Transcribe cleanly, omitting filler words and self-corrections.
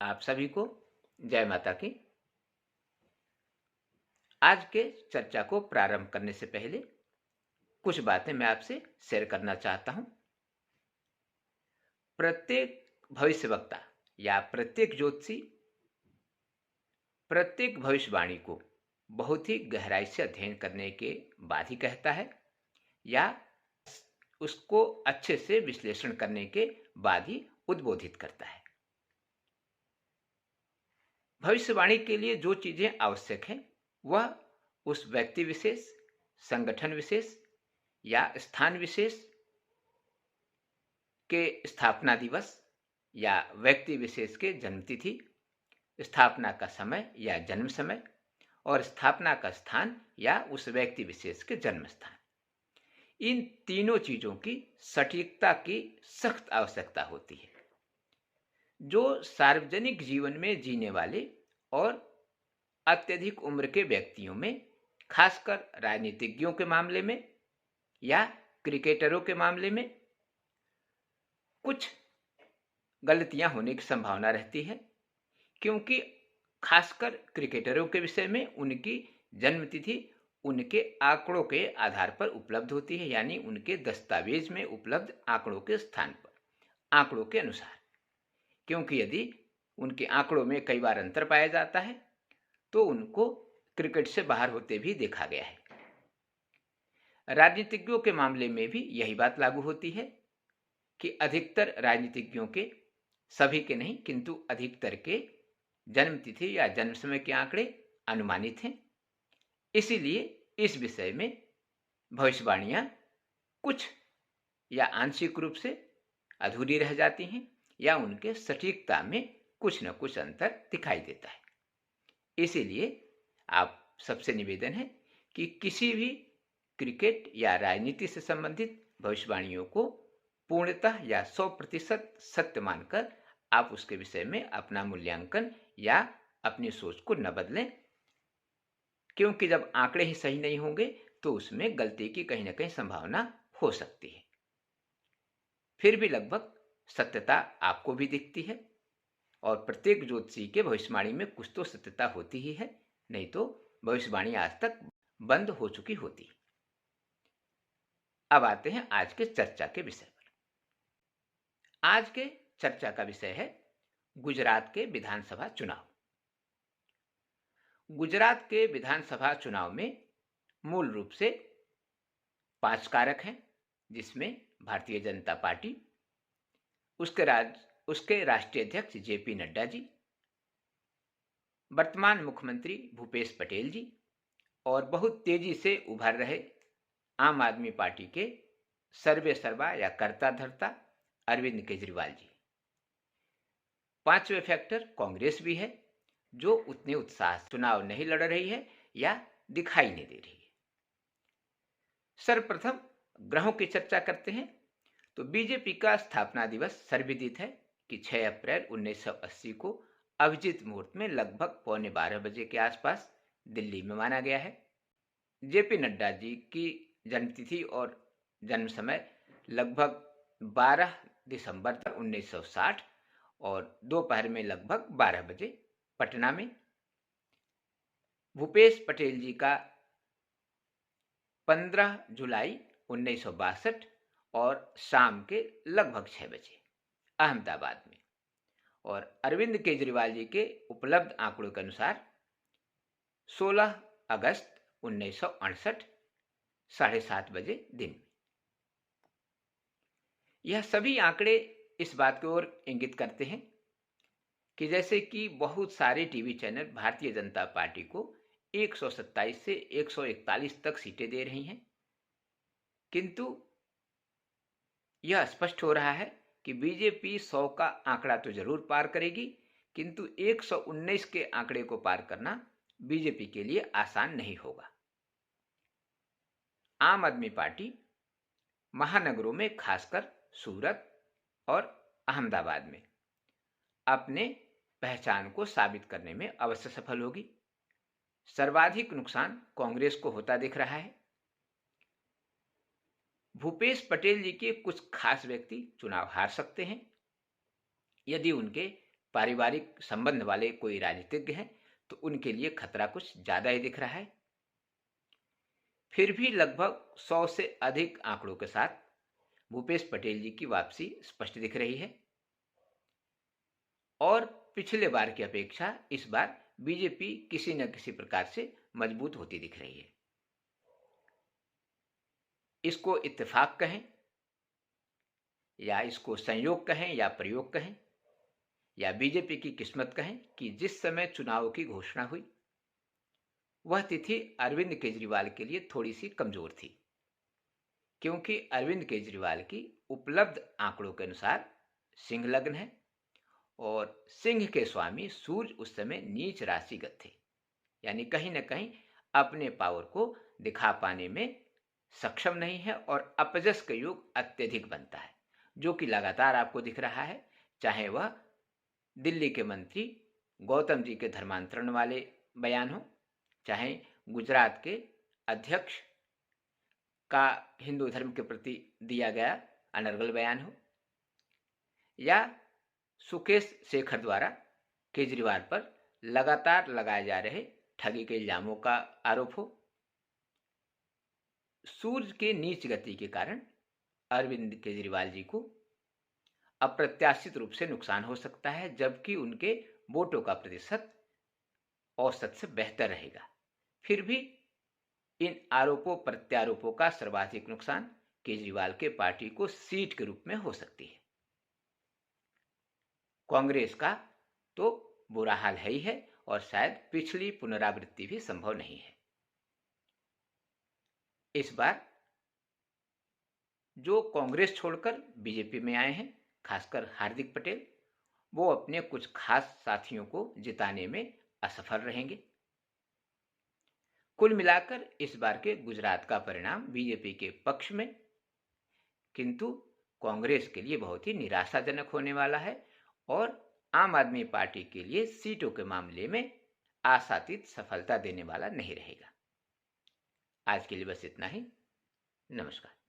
आप सभी को जय माता की। आज के चर्चा को प्रारंभ करने से पहले कुछ बातें मैं आपसे शेयर करना चाहता हूं। प्रत्येक भविष्यवक्ता या प्रत्येक ज्योतिषी प्रत्येक भविष्यवाणी को बहुत ही गहराई से अध्ययन करने के बाद ही कहता है या उसको अच्छे से विश्लेषण करने के बाद ही उद्बोधित करता है। भविष्यवाणी के लिए जो चीजें आवश्यक हैं वह उस व्यक्ति विशेष, संगठन विशेष या स्थान विशेष के स्थापना दिवस या व्यक्ति विशेष के जन्मतिथि, स्थापना का समय या जन्म समय और स्थापना का स्थान या उस व्यक्ति विशेष के जन्म स्थान, इन तीनों चीजों की सटीकता की सख्त आवश्यकता होती है। जो सार्वजनिक जीवन में जीने वाले और अत्यधिक उम्र के व्यक्तियों में, खासकर राजनीतिज्ञों के मामले में या क्रिकेटरों के मामले में कुछ गलतियां होने की संभावना रहती है, क्योंकि खासकर क्रिकेटरों के विषय में उनकी जन्मतिथि उनके आंकड़ों के आधार पर उपलब्ध होती है, यानी उनके दस्तावेज में उपलब्ध आंकड़ों के स्थान पर, आंकड़ों के अनुसार। क्योंकि यदि उनके आंकड़ों में कई बार अंतर पाया जाता है तो उनको क्रिकेट से बाहर होते भी देखा गया है। राजनीतिज्ञों के मामले में भी यही बात लागू होती है कि अधिकतर राजनीतिज्ञों के, सभी के नहीं किंतु अधिकतर के जन्मतिथि या जन्म समय के आंकड़े अनुमानित हैं। इसीलिए इस विषय में भविष्यवाणियां कुछ या आंशिक रूप से अधूरी रह जाती हैं या उनके सटीकता में कुछ न कुछ अंतर दिखाई देता है। इसीलिए आप सबसे निवेदन है कि किसी भी क्रिकेट या राजनीति से संबंधित भविष्यवाणियों को पूर्णतः या 100% सत्य मानकर आप उसके विषय में अपना मूल्यांकन या अपनी सोच को न बदलें, क्योंकि जब आंकड़े ही सही नहीं होंगे तो उसमें गलती की कहीं ना कहीं संभावना हो सकती है। फिर भी लगभग सत्यता आपको भी दिखती है और प्रत्येक ज्योतिषी के भविष्यवाणी में कुछ तो सत्यता होती ही है, नहीं तो भविष्यवाणी आज तक बंद हो चुकी होती। अब आते हैं आज के चर्चा के विषय पर। आज के चर्चा का विषय है गुजरात के विधानसभा चुनाव। गुजरात के विधानसभा चुनाव में मूल रूप से 5 कारक हैं, जिसमें भारतीय जनता पार्टी, उसके राष्ट्रीय अध्यक्ष जेपी नड्डा जी, वर्तमान मुख्यमंत्री भूपेश पटेल जी और बहुत तेजी से उभर रहे आम आदमी पार्टी के सर्वे सर्वा या कर्ता धर्ता अरविंद केजरीवाल जी। 5वें फैक्टर कांग्रेस भी है, जो उतने उत्साह से चुनाव नहीं लड़ रही है या दिखाई नहीं दे रही है। सर्वप्रथम ग्रहों की चर्चा करते हैं तो बीजेपी का स्थापना दिवस सर्वविदित है कि 6 अप्रैल 1980 को अभिजीत मुहूर्त में लगभग 11:15 बजे के आसपास दिल्ली में माना गया है। जेपी नड्डा जी की जन्मतिथि और जन्म समय लगभग 12 दिसंबर 1960 और दोपहर में लगभग 12 बजे पटना में। भूपेश पटेल जी का 15 जुलाई 1962 और शाम के लगभग 6 बजे अहमदाबाद में। और अरविंद केजरीवाल जी के उपलब्ध आंकड़ों के अनुसार 16 अगस्त 1968 7:30 बजे दिन। यह सभी आंकड़े इस बात की ओर इंगित करते हैं कि जैसे कि बहुत सारे TV channel Bharatiya Janata party को 127 से 141 तक सीटें दे रही हैं, किंतु यह स्पष्ट हो रहा है कि बीजेपी 100 का आंकड़ा तो जरूर पार करेगी, किंतु 119 के आंकड़े को पार करना बीजेपी के लिए आसान नहीं होगा। आम आदमी पार्टी महानगरों में, खासकर सूरत और अहमदाबाद में, अपने पहचान को साबित करने में अवश्य सफल होगी। सर्वाधिक नुकसान कांग्रेस को होता दिख रहा है। भूपेश पटेल जी के कुछ खास व्यक्ति चुनाव हार सकते हैं यदि उनके पारिवारिक संबंध वाले कोई राजनीतिज्ञ हैं तो उनके लिए खतरा कुछ ज़्यादा ही दिख रहा है। फिर भी लगभग 100 से अधिक आंकड़ों के साथ भूपेश पटेल जी की वापसी स्पष्ट दिख रही है और पिछले बार की अपेक्षा इस बार बीजेपी किसी न किसी प्रकार से मजबूत होती दिख रही है। इसको इत्तेफाक कहें या इसको संयोग कहें या प्रयोग कहें या बीजेपी की किस्मत कहें कि जिस समय चुनाव की घोषणा हुई वह तिथि अरविंद केजरीवाल के लिए थोड़ी सी कमजोर थी, क्योंकि अरविंद केजरीवाल की उपलब्ध आंकड़ों के अनुसार सिंह लग्न है और सिंह के स्वामी सूर्य उस समय नीच राशिगत थे, यानी कहीं ना कहीं अपने पावर को दिखा पाने में सक्षम नहीं है और अपजस का योग अत्यधिक बनता है, जो कि लगातार आपको दिख रहा है। चाहे वह दिल्ली के मंत्री गौतम जी के धर्मांतरण वाले बयान हो, चाहे गुजरात के अध्यक्ष का हिंदू धर्म के प्रति दिया गया अनर्गल बयान हो, या सुकेश शेखर द्वारा केजरीवाल पर लगातार लगाए जा रहे ठगी के इल्जामों का आरोप हो। सूर्य के नीच गति के कारण अरविंद केजरीवाल जी को अप्रत्याशित रूप से नुकसान हो सकता है, जबकि उनके वोटों का प्रतिशत औसत से बेहतर रहेगा। फिर भी इन आरोपों प्रत्यारोपों का सर्वाधिक नुकसान केजरीवाल के पार्टी को सीट के रूप में हो सकती है। कांग्रेस का तो बुरा हाल है ही है और शायद पिछली पुनरावृत्ति भी संभव नहीं है। इस बार जो कांग्रेस छोड़कर बीजेपी में आए हैं, खासकर हार्दिक पटेल, वो अपने कुछ खास साथियों को जिताने में असफल रहेंगे। कुल मिलाकर इस बार के गुजरात का परिणाम बीजेपी के पक्ष में, किंतु कांग्रेस के लिए बहुत ही निराशाजनक होने वाला है और आम आदमी पार्टी के लिए सीटों के मामले में आशातीत सफलता देने वाला नहीं रहेगा। आज के लिए बस इतना ही। नमस्कार।